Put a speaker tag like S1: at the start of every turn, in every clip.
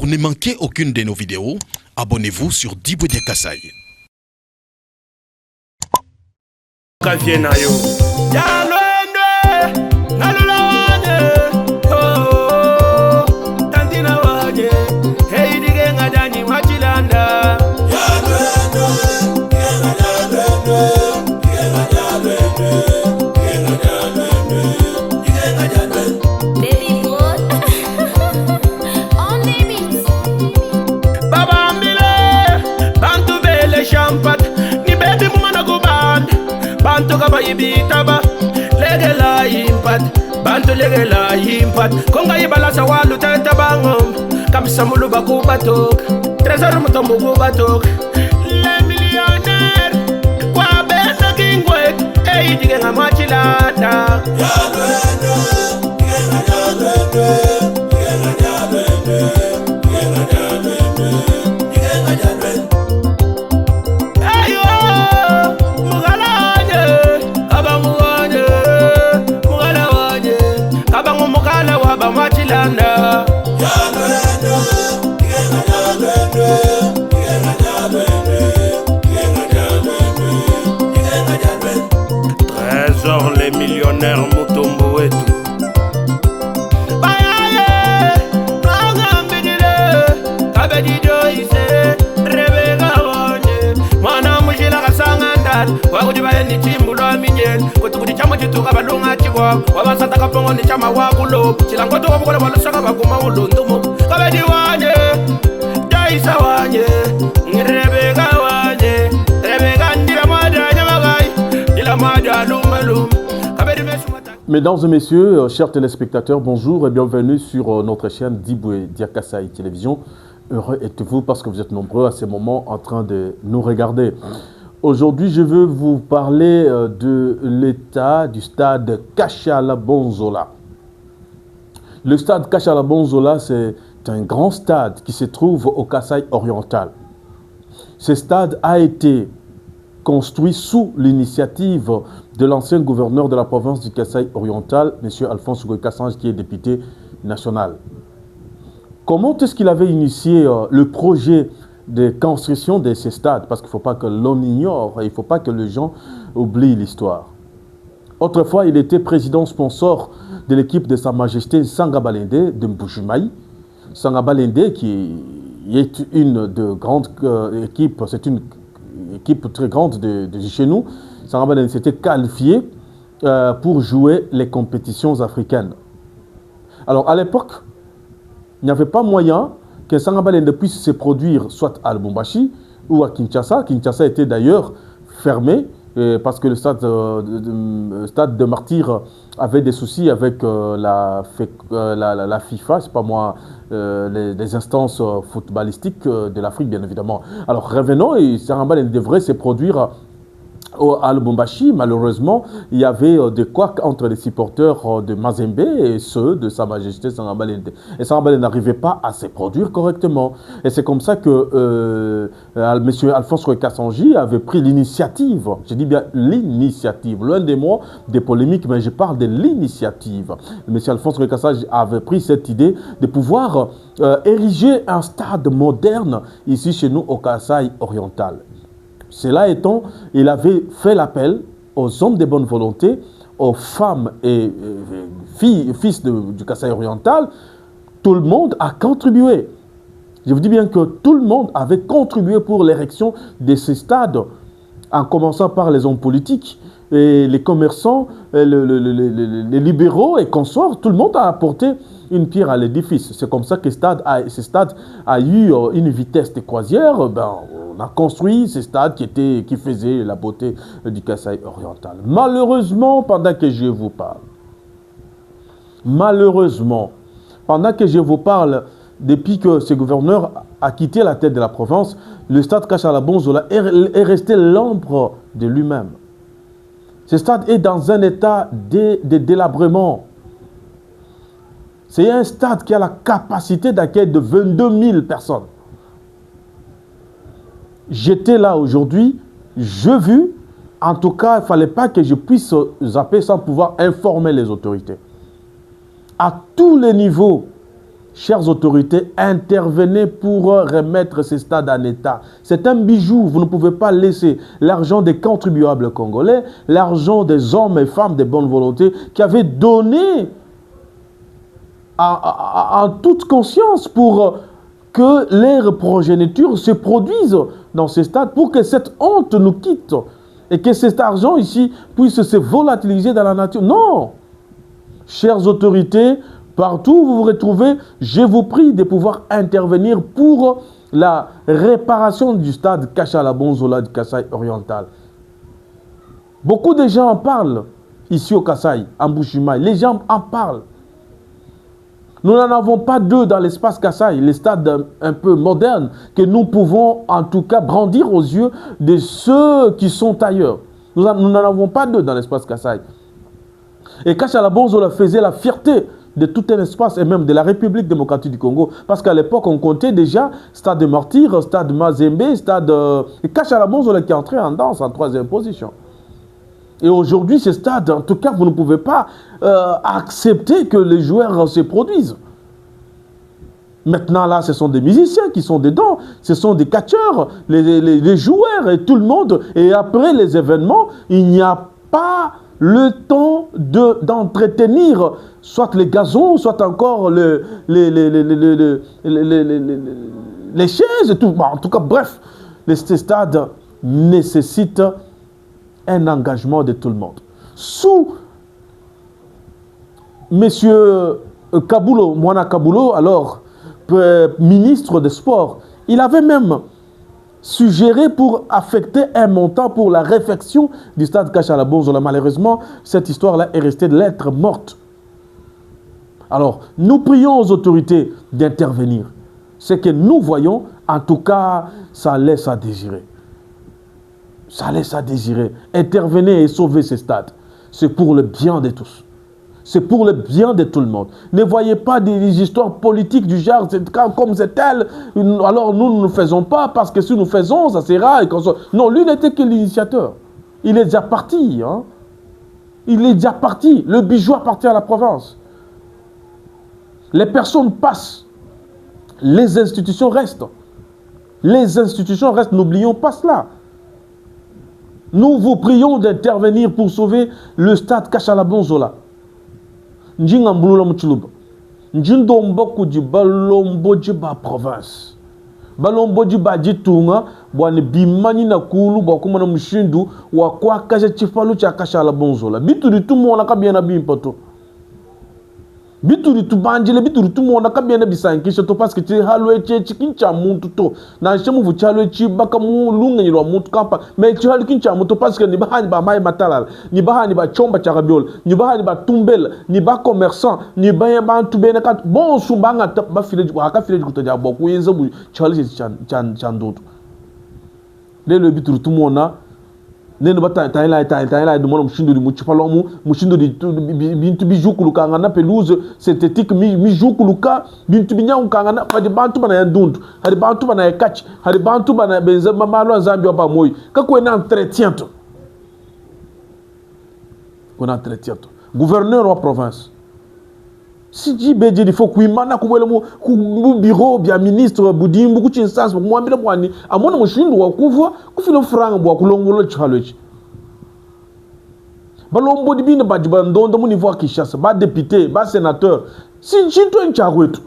S1: Pour ne manquer aucune de nos vidéos, abonnez-vous sur Dibwe Diakasai.
S2: Bantu legela impat konga ibala sa walu tata bangom kamisa mulu baku batok trésor mutombo batok les millionnaires kwa bena kingwe ei digenga machilata Trésor les millionnaires Mutombo et tout.
S3: Mesdames et messieurs, chers téléspectateurs, bonjour et bienvenue sur notre chaîne Dibwe Diakasai Télévision. Heureux êtes-vous parce que vous êtes nombreux à ces moments en train de nous regarder. Aujourd'hui, je veux vous parler de l'état du stade Kachala Bonzola. Le stade Kachala Bonzola, c'est un grand stade qui se trouve au Kasaï oriental. Ce stade a été construit sous l'initiative de l'ancien gouverneur de la province du Kasaï oriental, M. Alphonse Kassange, qui est député national. Comment est-ce qu'il avait initié le projet de construction de ces stades? Parce qu'il ne faut pas que l'on ignore, il ne faut pas que les gens oublient l'histoire. Autrefois, il était président sponsor de l'équipe de Sa Majesté Sangabalende de Mbujimaï. Sangabalende, qui est une de grandes équipes, c'est une équipe très grande de chez nous. Sangabalende s'était qualifié pour jouer les compétitions africaines. Alors, à l'époque, il n'y avait pas moyen que Sangabalende puisse se produire soit à Lubumbashi ou à Kinshasa. Kinshasa était d'ailleurs fermé parce que le stade de Martyrs avait des soucis avec la FIFA, c'est pas moi, les instances footballistiques de l'Afrique, bien évidemment. Alors revenons, et Sangabalende devrait se produire à Lubumbashi. Malheureusement, il y avait des couacs entre les supporters de Mazembe et ceux de Sa Majesté Sangabalende. Et Sangabalende n'arrivait pas à se produire correctement. Et c'est comme ça que M. Alphonse Kassange avait pris l'initiative. Je dis bien l'initiative. Loin des mots des polémiques, mais je parle de l'initiative. M. Alphonse Kassange avait pris cette idée de pouvoir ériger un stade moderne ici chez nous au Kasaï oriental. Cela étant, il avait fait l'appel aux hommes de bonne volonté, aux femmes et fils du Kasaï oriental. Tout le monde a contribué. Je vous dis bien que tout le monde avait contribué pour l'érection de ces stades, en commençant par les hommes politiques, et les commerçants, les libéraux et consorts. Tout le monde a apporté une pierre à l'édifice. C'est comme ça que ce stade a eu une vitesse de croisière. On a construit ce stade qui faisait la beauté du Kasaï oriental. Malheureusement, pendant que je vous parle, depuis que ce gouverneur a quitté la tête de la province, le stade Kachala Bonzola est resté l'ombre de lui-même. Ce stade est dans un état de délabrement. C'est un stade qui a la capacité d'accueillir de 22 000 personnes. J'étais là aujourd'hui, j'ai vu, en tout cas, il ne fallait pas que je puisse zapper sans pouvoir informer les autorités. À tous les niveaux, chères autorités, intervenez pour remettre ces stades en état. C'est un bijou. Vous ne pouvez pas laisser l'argent des contribuables congolais, l'argent des hommes et femmes de bonne volonté qui avaient donné en toute conscience pour que leurs progénitures se produisent dans ces stades, pour que cette honte nous quitte et que cet argent ici puisse se volatiliser dans la nature. Non! Chères autorités, partout où vous vous retrouvez, je vous prie de pouvoir intervenir pour la réparation du stade Kashala-Bonzola du Kasaï oriental. Beaucoup de gens en parlent ici au Kasaï, en Bushima. Les gens en parlent. Nous n'en avons pas deux dans l'espace Kasaï, les stades un peu modernes, que nous pouvons en tout cas brandir aux yeux de ceux qui sont ailleurs. Nous n'en avons pas deux dans l'espace Kasaï. Et Kashala-Bonzola faisait la fierté de tout un espace et même de la République démocratique du Congo. Parce qu'à l'époque, on comptait déjà stade de Martyrs, stade Mazembe, stade... Et Kashala-Bonzola qui est entré en danse en 3e position. Et aujourd'hui, ces stades, en tout cas, vous ne pouvez pas accepter que les joueurs se produisent. Maintenant, là, ce sont des musiciens qui sont dedans, ce sont des catcheurs, les joueurs et tout le monde. Et après les événements, il n'y a pas le temps d'entretenir soit les gazons, soit encore les chaises et tout. Bon, en tout cas, bref, ces stades nécessitent un engagement de tout le monde. Sous M. Kabulo, Mwana Kabulo, alors ministre des Sports, il avait même suggéré pour affecter un montant pour la réfection du stade Kashala-Bonzola. Malheureusement, cette histoire-là est restée de lettre morte. Alors, nous prions aux autorités d'intervenir. Ce que nous voyons, en tout cas, ça laisse à désirer. Ça laisse à désirer. Intervenez et sauvez ces stades. C'est pour le bien de tous. C'est pour le bien de tout le monde. Ne voyez pas des histoires politiques du genre, comme c'est tel, alors nous ne faisons pas, parce que si nous faisons, ça sera... Non, lui n'était que l'initiateur. Il est déjà parti. Hein? Il est déjà parti. Le bijou appartient à la province. Les personnes passent. Les institutions restent. Les institutions restent. N'oublions pas cela. Nous vous prions d'intervenir pour sauver le stade Kashala-Bonzola. Njinga mbulula mchuluba. Njindo mboku di balombo di ba province. Balombo di ba jitunga bwani bimani na kulu bwa kuma na mshindu wa kwa kaje chifalu cha Kashala-Bonzola. Bitu di tumo na kabiena bimpato. Bituri tubanjile bituri tumo na kabiena bisankisha to parce que ti halwe che chikincha muntu to na shemu vuchalo chi baka mu lunga nyiro muntu kampa me ti halu kincha muntu parce que ni bahani ba mai matalal ni bahani ba chomba cha gabiol ni bahani ba tumbel ni ba commerçant ni ba bantu bena kat bon sumbanga ba fileji wa ka fileji kutoja boku yenza bu chali chan ndoto le bituri tumo na nene bata taila de mon mushindo di muchipalomu mushindo di bintu bijukulu kanga na pelouse synthétique mi jukulu ka bintu binyang kanga na hadi bantu bana ya ndundu hadi bantu bana ya catch hadi bantu bana benza mamalo zambia ba moyi ka ko na entretien to ko na entretien to gouverneur wa province si jibeje di faut kuimana kubwele mu bureau bya ministre budimbu ku instance mwambile bwani amona mushindu wa kuva kufilo franga bwa kulongolo chalochi balombo di bina bajiba ndondo mu niveau Kinshasa ba député ba sénateur sinchito nchakwetu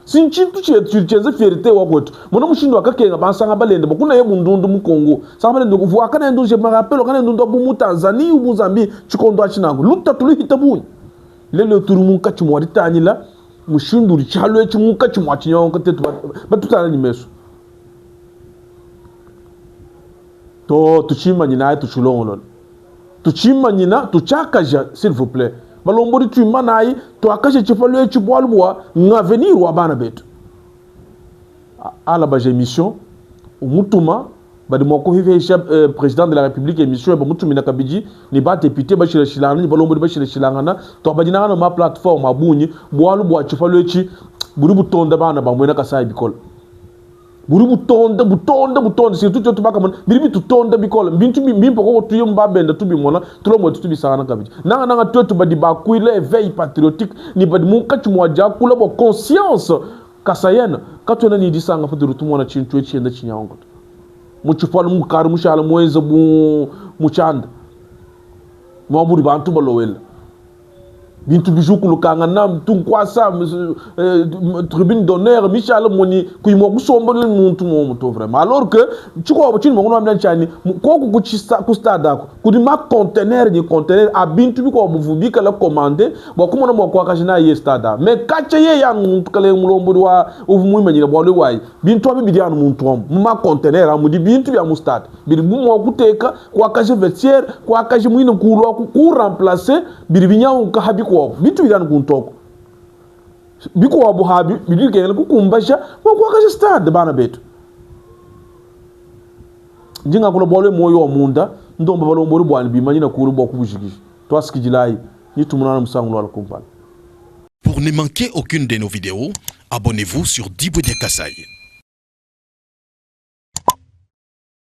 S3: sinchitu cheze fierté wa kwetu mona mushindu akakenga bansanga balende bakuna ye mundundu mu Congo sanga balende kuvuka kana ndu je me rappelle kana ndu mu Tanzanie ou Mozambique chikondo achinango lutta tulu hitabuni lelo turu mun kachi mo ditani la mushinduri chalo echi mun kachi mo achinyo katetu batutana ni meso to tuchima nyina tuchulongolo tuchima nyina tuchakaja s'il vous plaît balombo tu manai to akaje chifalo echi boalwa ngavenir wa bana betu ala ba émission umutuma badi moko hive président de la République émission ba mutumi na kabiji ni ba député ba shira shilana ni balombo ba shira shilana to ba dinana ma plateforme abunyi boalu bo chifalo echi buri butonda bana ba mwena Kasai bikol buri butonda surtout to baka man biri tu tonda bikola bintu bi poko tu yomba benda tu bi mona tu lo mo tu bi sana kabiji nanga to ba di ba kuile éveil patriotique ni ba mu kati mo ja kula bo conscience kasayena katona ni disanga fuduru tu mona chintu echenda chinyongo mu chupala mu kar mu shala moenza mu chanda mo buri bantu balowela bintu bijukulu kanga nam tunkwasa tribune d'honneur Michel moni kuimo kusomba le muntu mo vraiment alors que chiko chini mo ngomba nchani ko ku stade ako kudi ma conteneur a bintu biko buvubika la commander bo kuma mo kwa kashina ye stade mais kache ye ya muntu kale mulombo wa uvumu manyira bo le wai bintu abi bidiano muntu ma conteneur amudi bintu ya mu stade biri mo kuteka kwa kashe vestiaire kwa kashe mwino kulo ku remplacer biri binyao ka habi ko bitu bidan kuntoko biko wabu habi bidu kengel ku kumbasha ko kashe stade bana betu njinga kulo bole moyo munda ndomba balombori bwani bimanyina kuru bo kubujigi twaskijilai nitumuna musangu wala kumpala.
S1: Pour ne manquer aucune de nos vidéos, abonnez-vous sur Diboudia Kassaï.